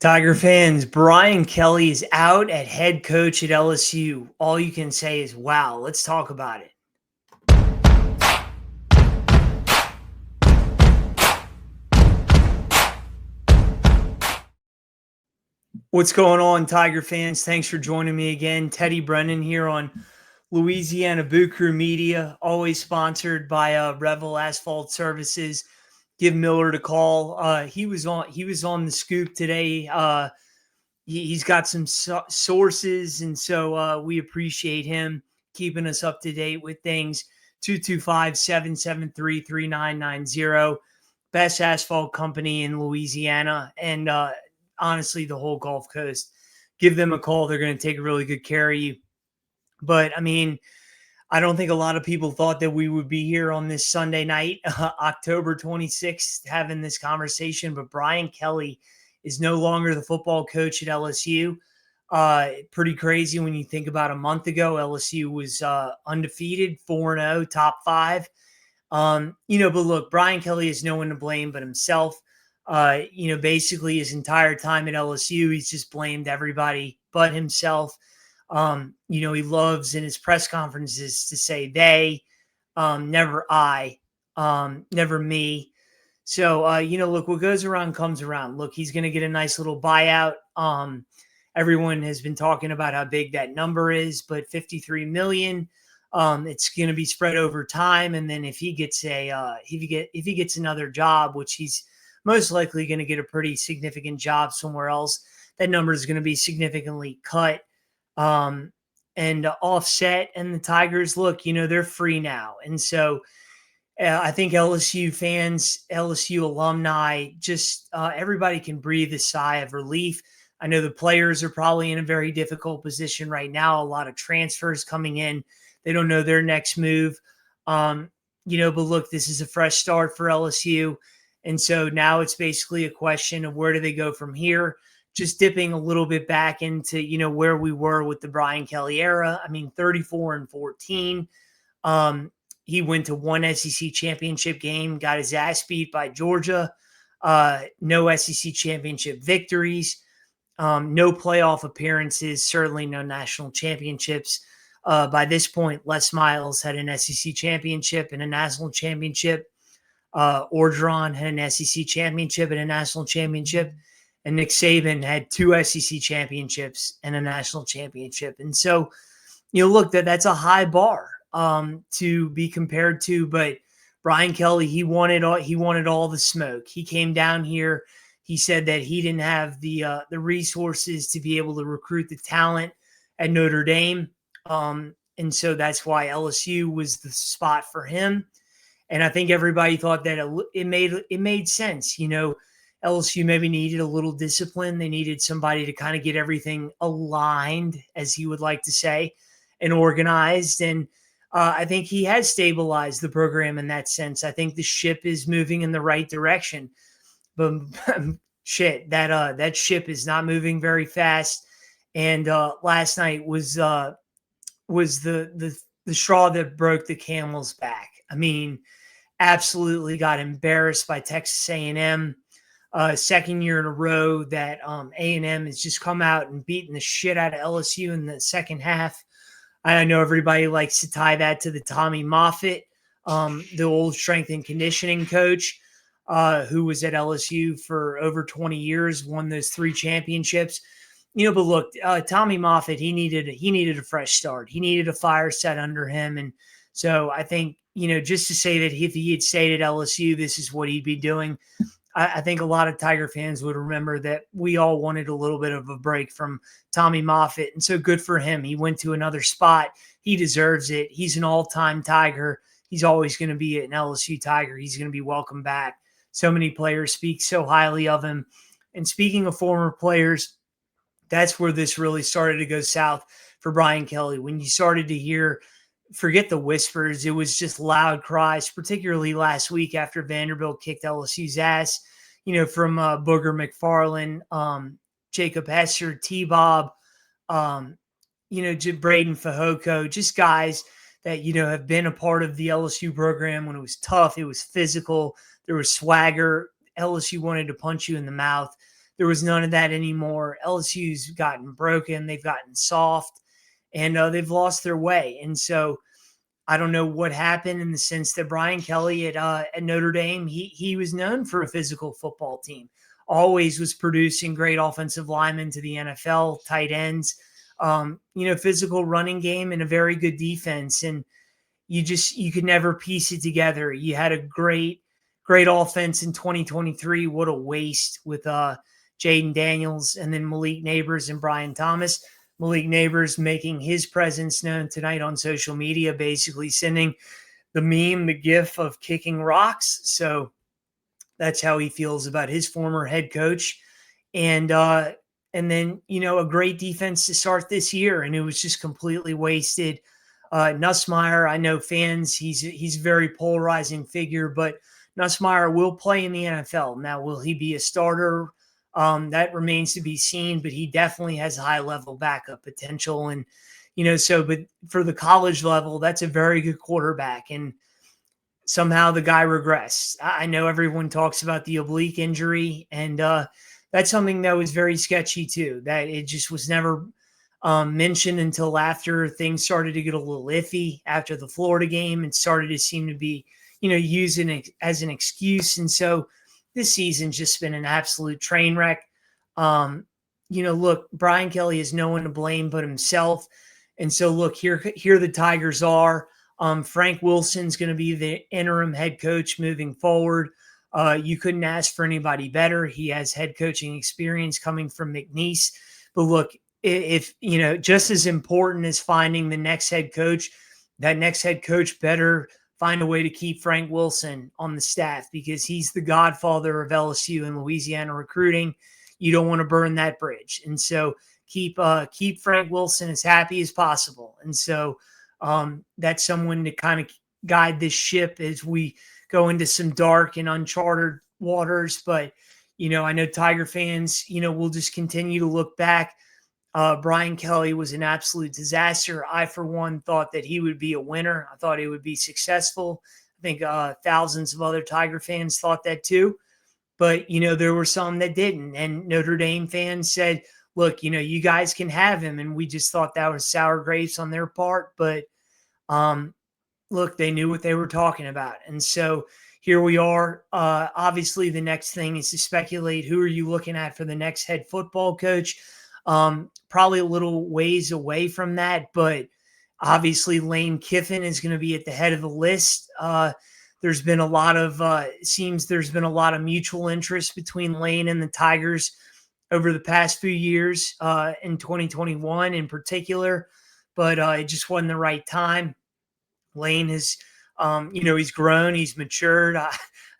Tiger fans, Brian Kelly is out at head coach at LSU. All you can say is, wow, let's talk about it. What's going on, Tiger fans? Thanks for joining me again. Teddy Brennan here on Louisiana Boot Crew Media, always sponsored by Revel Asphalt Services. Give Miller a call. He was on the scoop today. He's got some sources, and so we appreciate him keeping us up to date with things. 225-773-3990. Best asphalt company in Louisiana, and honestly, the whole Gulf Coast. Give them a call. They're going to take really good care of you. But, I mean, I don't think a lot of people thought that we would be here on this Sunday night, October 26th, having this conversation. But Brian Kelly is no longer the football coach at LSU. Pretty crazy when you think about a month ago, LSU was undefeated, 4-0, top five. But look, Brian Kelly has no one to blame but himself. Basically his entire time at LSU, he's just blamed everybody but himself. He loves in his press conferences to say they, never I, never me. So, look, what goes around comes around. Look, he's going to get a nice little buyout. Everyone has been talking about how big that number is, but $53 million. It's going to be spread over time, and then if he gets if he gets another job, which he's most likely going to get a pretty significant job somewhere else, that number is going to be significantly cut and offset. And the Tigers, look, they're free now, and so I think LSU fans, LSU alumni, just everybody can breathe a sigh of relief. I know the players are probably in a very difficult position right now. A lot of transfers coming in. They don't know their next move. But look, this is a fresh start for LSU. And so now it's basically a question of where do they go from here? Just dipping a little bit back into, where we were with the Brian Kelly era. I mean, 34-14. He went to one SEC championship game, got his ass beat by Georgia. No SEC championship victories. No playoff appearances, certainly no national championships. By this point, Les Miles had an SEC championship and a national championship. Orgeron had an SEC championship and a national championship. And Nick Saban had two SEC championships and a national championship. And so, look, that's a high bar to be compared to. But Brian Kelly, he wanted all the smoke. He came down here. He said that he didn't have the resources to be able to recruit the talent at Notre Dame. And so that's why LSU was the spot for him. And I think everybody thought that it made sense. LSU maybe needed a little discipline. They needed somebody to kind of get everything aligned, as he would like to say, and organized. And I think he has stabilized the program in that sense. I think the ship is moving in the right direction. But shit, that ship is not moving very fast. And last night was the straw that broke the camel's back. I mean, absolutely got embarrassed by Texas A&M. Second year in a row that A&M has just come out and beaten the shit out of LSU in the second half. I know everybody likes to tie that to the Tommy Moffitt, the old strength and conditioning coach, who was at LSU for over 20 years, won those 3 championships. But look, Tommy Moffitt, he needed a fresh start. He needed a fire set under him. And so I think, just to say that if he had stayed at LSU, this is what he'd be doing. I think a lot of Tiger fans would remember that we all wanted a little bit of a break from Tommy Moffitt. And so good for him. He went to another spot. He deserves it. He's an all-time Tiger. He's always going to be an LSU Tiger. He's going to be welcome back. So many players speak so highly of him. And speaking of former players, that's where this really started to go south for Brian Kelly. When you started to hear, forget the whispers, it was just loud cries, particularly last week after Vanderbilt kicked LSU's ass, from Booger McFarland, Jacob Hester, T-Bob, Braden Fehoko, just guys that, have been a part of the LSU program when it was tough, it was physical, there was swagger, LSU wanted to punch you in the mouth. there was none of that anymore. LSU's gotten broken. They've gotten soft, and they've lost their way. And so I don't know what happened in the sense that Brian Kelly at Notre Dame, he was known for a physical football team. Always was producing great offensive linemen to the NFL, tight ends, physical running game and a very good defense. And you could never piece it together. You had a great offense in 2023. What a waste with Jaden Daniels and then Malik Nabers and Brian Thomas. Malik Nabers making his presence known tonight on social media, basically sending the meme, the gif of kicking rocks. So that's how he feels about his former head coach. And then, a great defense to start this year. And it was just completely wasted. Nussmeier, I know fans, he's a very polarizing figure, but Nussmeier will play in the NFL. Now, will he be a starter? That remains to be seen, but he definitely has high level backup potential. And, but for the college level, that's a very good quarterback. And somehow the guy regressed. I know everyone talks about the oblique injury, and that's something that was very sketchy too, that it just was never mentioned until after things started to get a little iffy after the Florida game and started to seem to be, using it as an excuse. And so this season's just been an absolute train wreck. Look, Brian Kelly has no one to blame but himself. And so look, here the Tigers are. Frank Wilson's going to be the interim head coach moving forward. You couldn't ask for anybody better. He has head coaching experience coming from McNeese. But look, if just as important as finding the next head coach, that next head coach better find a way to keep Frank Wilson on the staff, because he's the godfather of LSU and Louisiana recruiting. You don't want to burn that bridge. And so keep Frank Wilson as happy as possible. And so that's someone to kind of guide this ship as we go into some dark and uncharted waters. But, I know Tiger fans, will just continue to look back. Brian Kelly was an absolute disaster. I, for one, thought that he would be a winner. I thought he would be successful. I think thousands of other Tiger fans thought that too. But, there were some that didn't. And Notre Dame fans said, look, you guys can have him. And we just thought that was sour grapes on their part. But look, they knew what they were talking about. And so here we are. Obviously, the next thing is to speculate, who are you looking at for the next head football coach? Probably a little ways away from that, but obviously Lane Kiffin is going to be at the head of the list. There's been a lot of mutual interest between Lane and the Tigers over the past few years, in 2021 in particular, but it just wasn't the right time. Lane has, he's grown, he's matured. I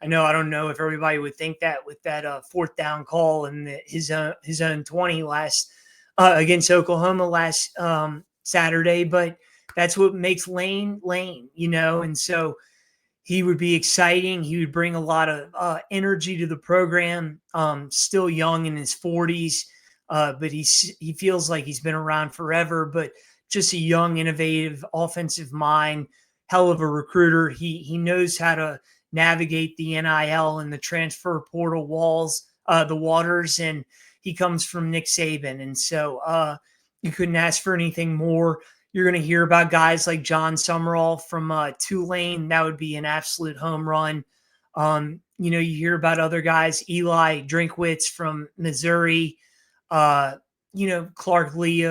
don't know if everybody would think that with that fourth down call and his own 20 last against Oklahoma last Saturday, but that's what makes Lane, and so he would be exciting. He would bring a lot of energy to the program. Still young in his 40s, but he feels like he's been around forever. But just a young, innovative, offensive mind, hell of a recruiter. He knows how to navigate the NIL and the transfer portal the waters, and he comes from Nick Saban. And so you couldn't ask for anything more. You're going to hear about guys like John Summerall from Tulane. That would be an absolute home run. You hear about other guys, Eli Drinkwitz from Missouri, Clark Lee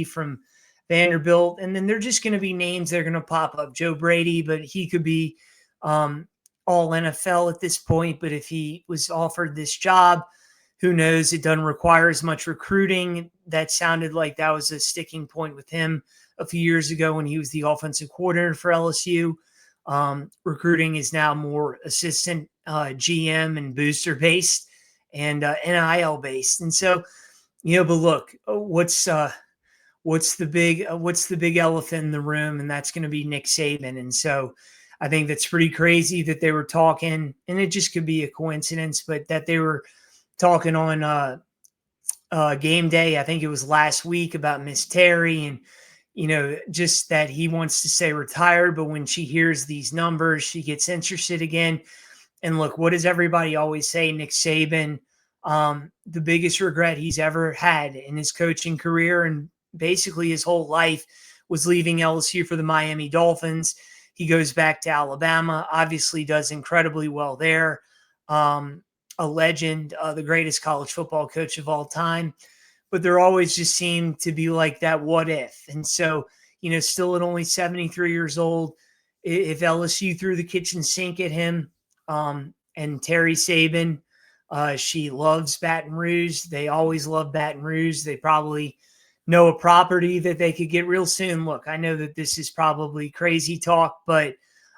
from Vanderbilt. And then they're just going to be names that are going to pop up. Joe Brady, but he could be all NFL at this point. But if he was offered this job, who knows? It doesn't require as much recruiting. That sounded like that was a sticking point with him a few years ago when he was the offensive coordinator for LSU. Recruiting is now more assistant GM and booster based and NIL based. And so, but look, what's the big elephant in the room? And that's going to be Nick Saban. And so I think that's pretty crazy that they were talking, and it just could be a coincidence, but that they were talking on game day, I think it was last week, about Miss Terry, and just that he wants to stay retired, but when she hears these numbers, she gets interested again. And look, what does everybody always say? Nick Saban The biggest regret he's ever had in his coaching career and basically his whole life was leaving LSU for the Miami Dolphins. He goes back to Alabama, obviously does incredibly well there. A legend, the greatest college football coach of all time. But there always just seemed to be like that what if. And so, still at only 73 years old, if LSU threw the kitchen sink at him, and Terry Saban, she loves Baton Rouge. They always love Baton Rouge. They probably know a property that they could get real soon. Look, I know that this is probably crazy talk, but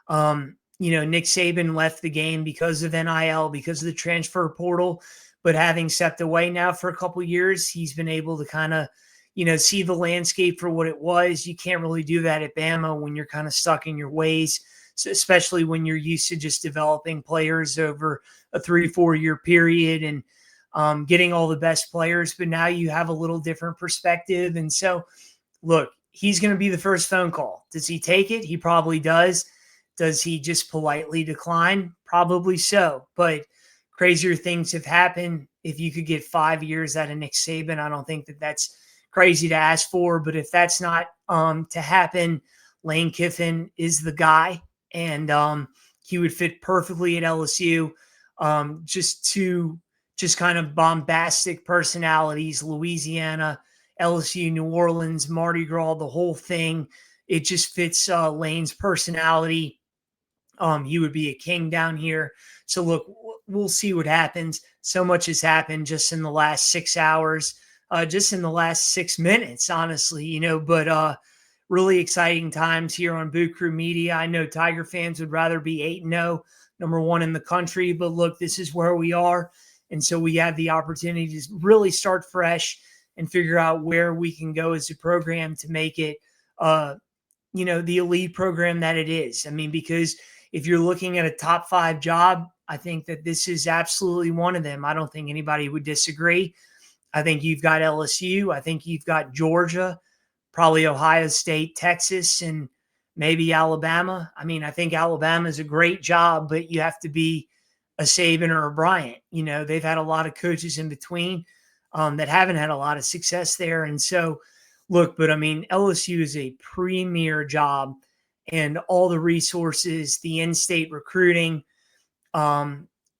Nick Saban left the game because of NIL, because of the transfer portal. But having stepped away now for a couple of years, he's been able to kind of, see the landscape for what it was. You can't really do that at Bama when you're kind of stuck in your ways, so especially when you're used to just developing players over a 3-4 year period and getting all the best players. But now you have a little different perspective. And so, look, he's going to be the first phone call. Does he take it? He probably does. Does he just politely decline? Probably so. But crazier things have happened. If you could get 5 years out of Nick Saban, I don't think that that's crazy to ask for. But if that's not to happen, Lane Kiffin is the guy, and he would fit perfectly at LSU. Just kind of bombastic personalities, Louisiana, LSU, New Orleans, Mardi Gras, the whole thing. It just fits Lane's personality. He would be a king down here. So look, we'll see what happens. So much has happened just in the last 6 hours, just in the last 6 minutes, honestly, but really exciting times here on Boot Crew Media. I know Tiger fans would rather be 8-0, number one in the country, but look, this is where we are. And so we have the opportunity to really start fresh and figure out where we can go as a program to make it, the elite program that it is. I mean, because if you're looking at a top 5 job, I think that this is absolutely one of them. I don't think anybody would disagree. I think you've got LSU. I think you've got Georgia, probably Ohio State, Texas, and maybe Alabama. I mean, I think Alabama is a great job, but you have to be a Saban or a Bryant. They've had a lot of coaches in between that haven't had a lot of success there. And so, look, but I mean, LSU is a premier job, and all the resources, the in-state recruiting,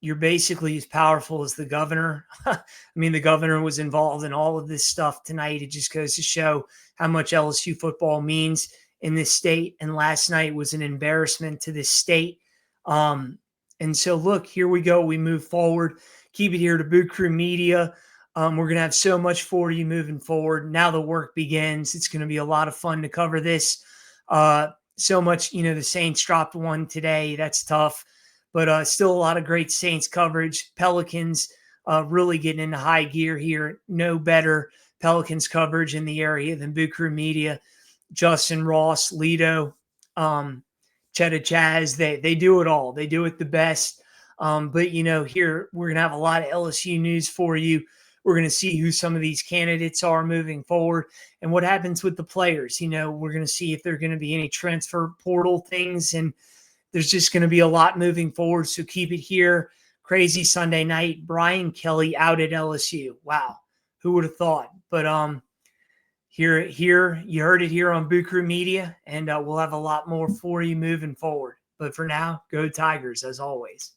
you're basically as powerful as the governor. I mean, the governor was involved in all of this stuff tonight. It just goes to show how much LSU football means in this state. And last night was an embarrassment to this state. And so, look, here we go. We move forward. Keep it here to Boot Crew Media. We're going to have so much for you moving forward. Now the work begins. It's going to be a lot of fun to cover this. So much, the Saints dropped one today. That's tough. But still a lot of great Saints coverage. Pelicans really getting into high gear here. No better Pelicans coverage in the area than Boot Crew Media. Justin Ross, Lido, Cheddar Chaz, they do it all. They do it the best. But, here we're going to have a lot of LSU news for you. We're going to see who some of these candidates are moving forward and what happens with the players. We're going to see if there are going to be any transfer portal things, and there's just going to be a lot moving forward. So keep it here. Crazy Sunday night. Brian Kelly out at LSU. Wow. Who would have thought? But here, you heard it here on Boot Crew Media, and we'll have a lot more for you moving forward. But for now, go Tigers as always.